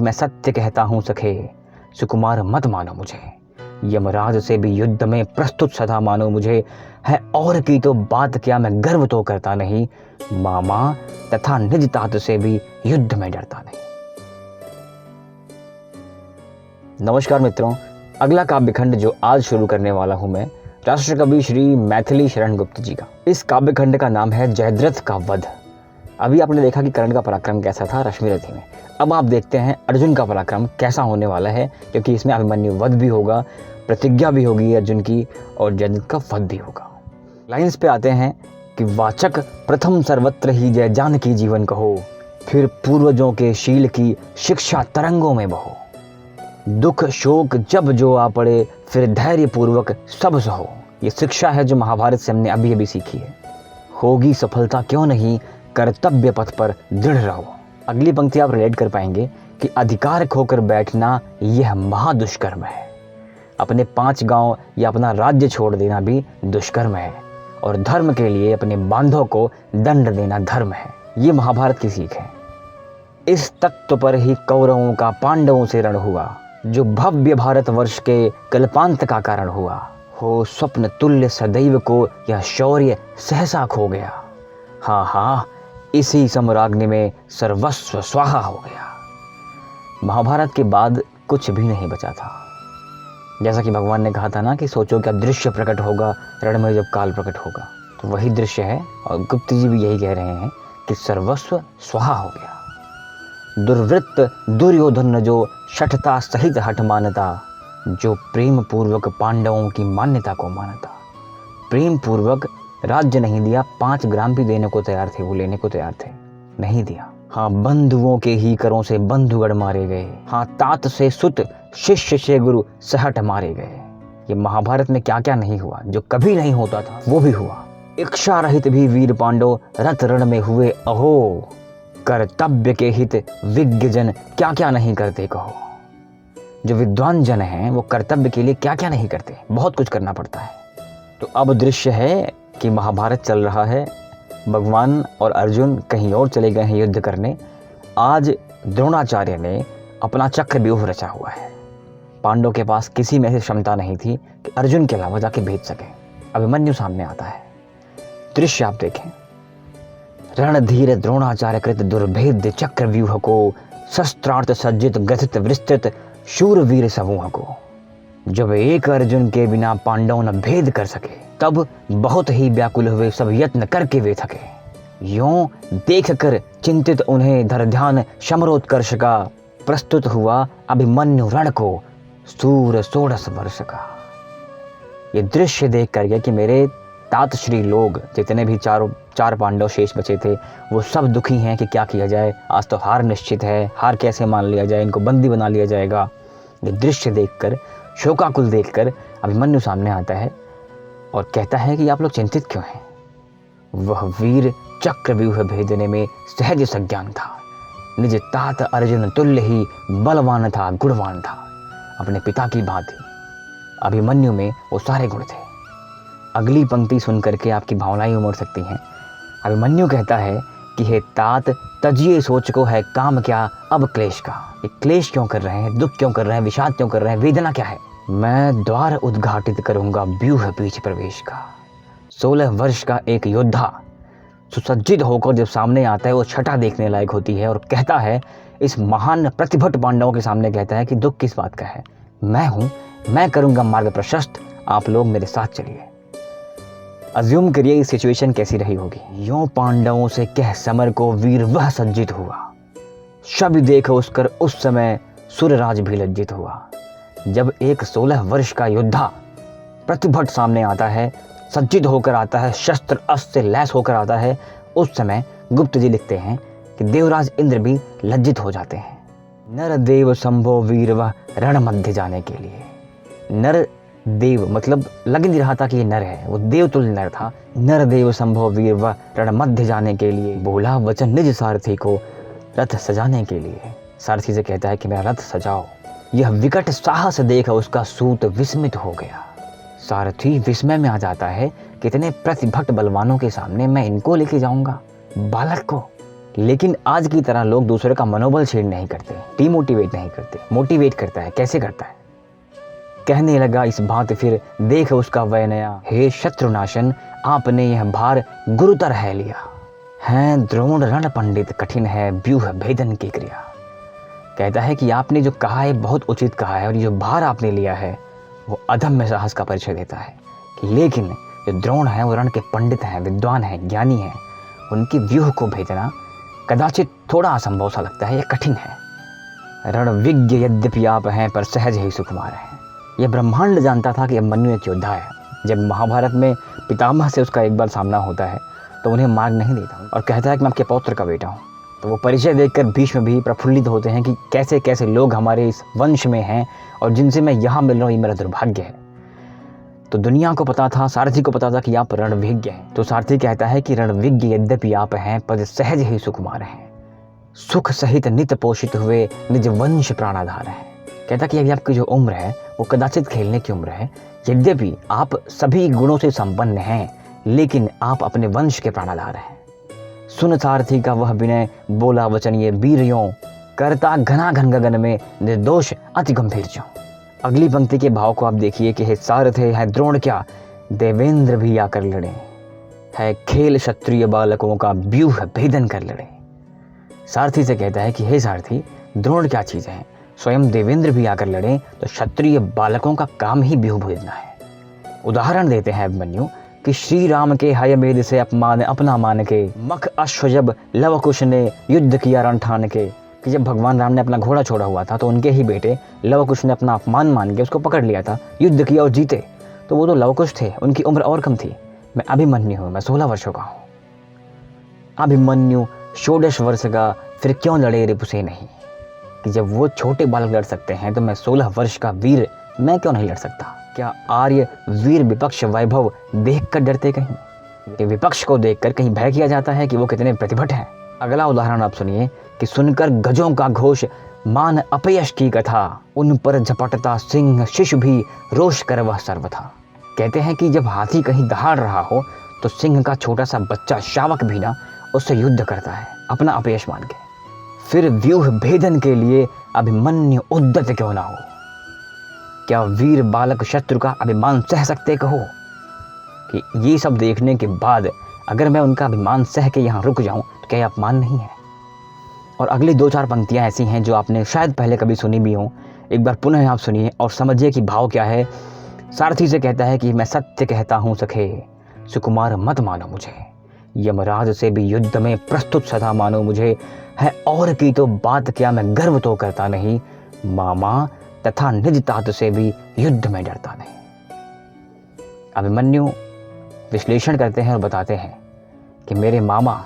मैं सत्य कहता हूँ सखे, सुकुमार मत मानो मुझे। यमराज से भी युद्ध में प्रस्तुत सदा मानो मुझे। है और की तो बात क्या, मैं गर्व तो करता नहीं। मामा तथा निज तात से भी युद्ध में डरता नहीं। नमस्कार मित्रों, अगला काव्यखंड जो आज शुरू करने वाला हूं मैं, राष्ट्रकवि श्री मैथिली शरण गुप्त जी का। इस काव्यखंड का नाम है जयद्रथ का वध। अभी आपने देखा कि कर्ण का पराक्रम कैसा था रश्मिरथी में। अब आप देखते हैं अर्जुन का पराक्रम कैसा होने वाला है, क्योंकि इसमें अभिमन्यु वध भी होगा, प्रतिज्ञा भी होगी अर्जुन की, और जयद्रथ का वध भी होगा। लाइन्स पे आते हैं कि वाचक प्रथम सर्वत्र ही जय जानकी जीवन कहो, फिर पूर्वजों के शील की शिक्षा तरंगों में बहो। दुख शोक जब जो आ पड़े, फिर धैर्य पूर्वक सब सहो। ये शिक्षा है जो महाभारत से हमने अभी अभी सीखी है। होगी सफलता क्यों नहीं, कर्तव्य पथ पर दृढ़ रहो। अगली पंक्ति आप रिलेट कर पाएंगे कि अधिकार खोकर बैठना यह महादुष्कर्म है। अपने 5 गांव या अपना राज्य छोड़ देना भी दुष्कर्म है, और धर्म के लिए अपने बांधों को दंड देना धर्म है। ये महाभारत की सीख है। इस तत्व पर ही कौरवों का पांडवों से रण हुआ, जो भव्य भारतवर्ष के कल्पांत का कारण हुआ। हो स्वप्न तुल्य सदैव को यह शौर्य सहसा खो गया। हाँ हाँ, इसी सम्राग्नि में सर्वस्व स्वाहा हो गया। महाभारत के बाद कुछ भी नहीं बचा था। जैसा कि भगवान ने कहा था ना कि सोचो क्या दृश्य प्रकट होगा रण में जब काल प्रकट होगा, तो वही दृश्य है। और गुप्त जी भी यही कह रहे हैं कि सर्वस्व स्वाहा हो गया। दुर्वृत्त दुर्योधन जो शठता सहित हठ मानता, जो प्रेम पूर्वक पांडवों की मान्यता को मानता। प्रेम पूर्वक राज्य नहीं दिया, 5 ग्राम भी देने को तैयार थे, वो लेने को तैयार थे, नहीं दिया। हाँ, बंधुओं के ही करों से बंधुगढ़ मारे गए। हाँ, तात से सुत शिष्य से गुरु सहट मारे गए। ये महाभारत में क्या क्या नहीं हुआ, जो कभी नहीं होता था वो भी हुआ। इच्छा रहित भी वीर पांडव रत रण में हुए अहो, कर्तव्य के हित विज्ञ जन क्या क्या नहीं करते कहो। जो विद्वान जन हैं वो कर्तव्य के लिए क्या क्या नहीं करते, बहुत कुछ करना पड़ता है। तो अब दृश्य है कि महाभारत चल रहा है, भगवान और अर्जुन कहीं और चले गए हैं युद्ध करने। आज द्रोणाचार्य ने अपना चक्रव्यूह रचा हुआ है। पांडव के पास किसी में से क्षमता नहीं थी कि अर्जुन के अलावा जाके भेज सके। अभिमन्यु सामने आता है। दृश्य आप देखें, रणधीर द्रोणाचार्य कृत दुर्भेद्य चक्रव्यूह को, शस्त्रार्थ सज्जित ग्रथित विस्तृत शूरवीर समूह को। जब एक अर्जुन के बिना पांडव न भेद कर सके, तब बहुत ही व्याकुल हुए सब यत्न करके वे थके। यों देख कर चिंतित उन्हें धर ध्यान शमरोत्कर्ष का, प्रस्तुत हुआ अभिमन्यु रण को सूर 16 वर्ष का। ये दृश्य देख कर कि मेरे तात श्री लोग, जितने भी चार पांडव शेष बचे थे, वो सब दुखी हैं कि क्या किया जाए। आज तो हार निश्चित है, हार कैसे मान लिया जाए, इनको बंदी बना लिया जाएगा। ये दृश्य देखकर, शोकाकुल देखकर अभिमन्यु सामने आता है और कहता है कि आप लोग चिंतित क्यों हैं। वह वीर चक्रव्यूह भेदने में सहज संज्ञान था। निज तात अर्जुन तुल्य ही बलवान था, गुणवान था। अपने पिता की भांति अभिमन्यु में वो सारे गुण थे। अगली पंक्ति सुनकर के आपकी भावनाएं उमड़ सकती हैं। अभिमन्यु कहता है कि हे तात, तजिए सोच को है काम क्या अब क्लेश का। ये क्लेश क्यों कर रहे हैं, दुख क्यों कर रहे हैं, विषाद क्यों कर रहे हैं, वेदना क्या है। मैं द्वार उद्घाटित करूंगा व्यूह बीच प्रवेश का। 16 वर्ष का एक योद्धा सुसज्जित होकर जब सामने आता है, वो छटा देखने लायक होती है। और कहता है, इस महान प्रतिभट पांडवों के सामने कहता है कि दुख किस बात का है, मैं हूं, मैं करूंगा मार्ग प्रशस्त, आप लोग मेरे साथ चलिए। अज्यूम करिए इस सिचुएशन कैसी रही होगी। यों पांडवों से कह समर को वीर वह सज्जित हुआ, शब्द देख उसकर उस समय सुरराज भी लज्जित हुआ। जब एक 16 वर्ष का योद्धा प्रतिभट सामने आता है, सज्जित होकर आता है, शस्त्र अस्त्र से लैस होकर आता है, उस समय गुप्त जी लिखते हैं कि देवराज इंद्र भी लज्जित हो जाते हैं। नर देव संभो वीर वह रण मध्य जाने के लिए। नर देव मतलब लग नहीं रहा था कि ये नर है, वो देवतुल्य नर था। नर देव संभव वीर वह रण मध्य जाने के लिए, बोला वचन निज सारथी को रथ सजाने के लिए। सारथी से कहता है कि मेरा रथ सजाओ। यह विकट साहस देख उसका सूत विस्मित हो गया। सारथी विस्मय में आ जाता है, कितने प्रतिभट बलवानों के सामने मैं इनको लेके जाऊंगा, बालक को। लेकिन आज की तरह लोग दूसरे का मनोबल छीन नहीं करते, डिमोटिवेट नहीं करते, मोटिवेट करता है। कैसे करता है? कहने लगा इस बात फिर देख उसका वह नया, हे शत्रुनाशन आपने यह भार गुरुतर है लिया। है द्रोण रण पंडित कठिन है व्यूह भेदन की क्रिया। कहता है कि आपने जो कहा है बहुत उचित कहा है और ये जो भार आपने लिया है वो अदम्य साहस का परिचय देता है। लेकिन जो द्रोण है वो रण के पंडित हैं, विद्वान हैं, ज्ञानी हैं, उनकी व्यूह को भेजना कदाचित थोड़ा असंभव सा लगता है, यह कठिन है। रणविज्ञ यद्यपि आप हैं पर सहज ही सुकुमार हैं। यह ब्रह्मांड जानता था कि अभिमन्यु एक योद्धा है। जब महाभारत में पितामह से उसका एक बार सामना होता है तो उन्हें मार्ग नहीं देता और कहता है कि मैं आपके पौत्र का बेटा हूँ। तो वो परिचय देखकर भीष्म भी प्रफुल्लित होते हैं कि कैसे कैसे लोग हमारे इस वंश में हैं और जिनसे मैं यहाँ मिल रहा हूँ, ये मेरा दुर्भाग्य है। तो दुनिया को पता था, सारथी को पता था कि आप रणविज्ञ हैं। तो सारथी कहता है कि रणविज्ञ यद्यपि आप हैं पर सहज ही सुकुमार हैं, सुख सहित नित पोषित हुए निज वंश प्राणाधार हैं। कहता कि अभी आपकी जो उम्र है वो कदाचित खेलने की उम्र है। यद्यपि आप सभी गुणों से संपन्न हैं लेकिन आप अपने वंश के प्राणाधार हैं। सुन सारथी का वह विनय बोला वचन ये वीर यों, करता घना घन गगन में निर्दोष अति गंभीर ज्यों। अगली पंक्ति के भाव को आप देखिए कि हे सारथे है द्रोण क्या देवेंद्र भी आकर लड़े, है खेल क्षत्रिय बालकों का व्यूह भेदन कर लड़े। सारथी से कहता है कि हे सारथी, द्रोण क्या चीज़ है, स्वयं देवेंद्र भी आकर लड़े तो क्षत्रिय बालकों का काम ही व्यूह भेदना है। उदाहरण देते हैं अभिमन्यु कि श्री राम के हयमेध से अपमान अपना मान के, मख अश्व जब लवकुश ने युद्ध किया रण ठान के। कि जब भगवान राम ने अपना घोड़ा छोड़ा हुआ था तो उनके ही बेटे लवकुश ने अपना अपमान मान के उसको पकड़ लिया था, युद्ध किया और जीते। तो वो तो लवकुश थे, उनकी उम्र और कम थी। मैं अभिमन्यु हूँ, मैं 16 वर्षों का हूँ। अभिमन्यु 16 वर्ष का, फिर क्यों लड़े रिपु से नहीं। कि जब वो छोटे बालक लड़ सकते हैं तो मैं 16 वर्ष का वीर मैं क्यों नहीं लड़ सकता। क्या आर्य वीर विपक्ष वैभव देख कर डरते कहीं, कि विपक्ष को देखकर कहीं भय किया जाता है कि वो कितने प्रतिभट हैं। अगला उदाहरण आप सुनिए कि सुनकर गजों का घोष मान अपयश की कथा, उन पर झपटता सिंह शिशु भी रोष कर वह सर्वथा। कहते हैं कि जब हाथी कहीं दहाड़ रहा हो तो सिंह का छोटा सा बच्चा शावक भी ना उससे युद्ध करता है अपना अपयश मान के। फिर व्यूह भेदन के लिए अभिमन्यु उद्यत क्यों ना हो। क्या वीर बालक शत्रु का अभिमान सह सकते कहो। कि ये सब देखने के बाद अगर मैं उनका अभिमान सह के यहाँ रुक जाऊं तो क्या ये अपमान नहीं है। और अगली 2-4 पंक्तियाँ ऐसी हैं जो आपने शायद पहले कभी सुनी भी हो। एक बार पुनः आप सुनिए और समझिए कि भाव क्या है। सारथी से कहता है कि मैं सत्य कहता हूँ सखे, सुकुमार मत मानो मुझे, यमराज से भी युद्ध में प्रस्तुत सदा मानो मुझे। है और की तो बात क्या मैं गर्व तो करता नहीं, मामा तथा निज तात से भी युद्ध में डरता नहीं। अभिमन्यु विश्लेषण करते हैं और बताते हैं कि मेरे मामा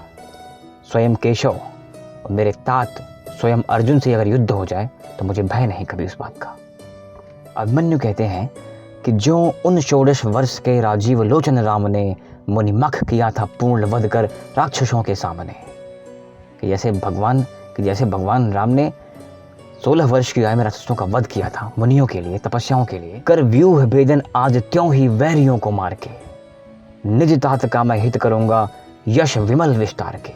स्वयं केशव और मेरे तात स्वयं अर्जुन से अगर युद्ध हो जाए तो मुझे भय नहीं कभी उस बात का। अभिमन्यु कहते हैं कि जो उन 16 वर्ष के राजीव लोचन राम ने मुनिमख किया था पूर्ण वध कर राक्षसों के सामने। कि जैसे भगवान राम ने 16 वर्ष की आयु में राक्षसों का वध किया था मुनियों के लिए, तपस्याओं के लिए। कर व्यूह भेदन आज त्यों ही वैरियों को मार के, निज तात का मैं हित करूंगा यश विमल विस्तार के।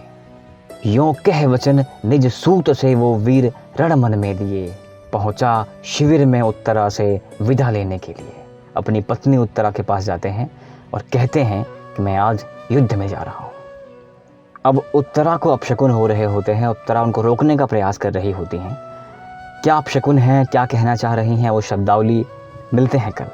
यों कह वचन निज सूत से वो वीर रण मन में दिए, पहुंचा शिविर में उत्तरा से विदा लेने के लिए। अपनी पत्नी उत्तरा के पास जाते हैं और कहते हैं कि मैं आज युद्ध में जा रहा हूँ। अब उत्तरा को अपशकुन हो रहे होते हैं, उत्तरा उनको रोकने का प्रयास कर रही होती हैं। क्या अपशकुन हैं, क्या कहना चाह रही हैं, वो शब्दावली मिलते हैं कल।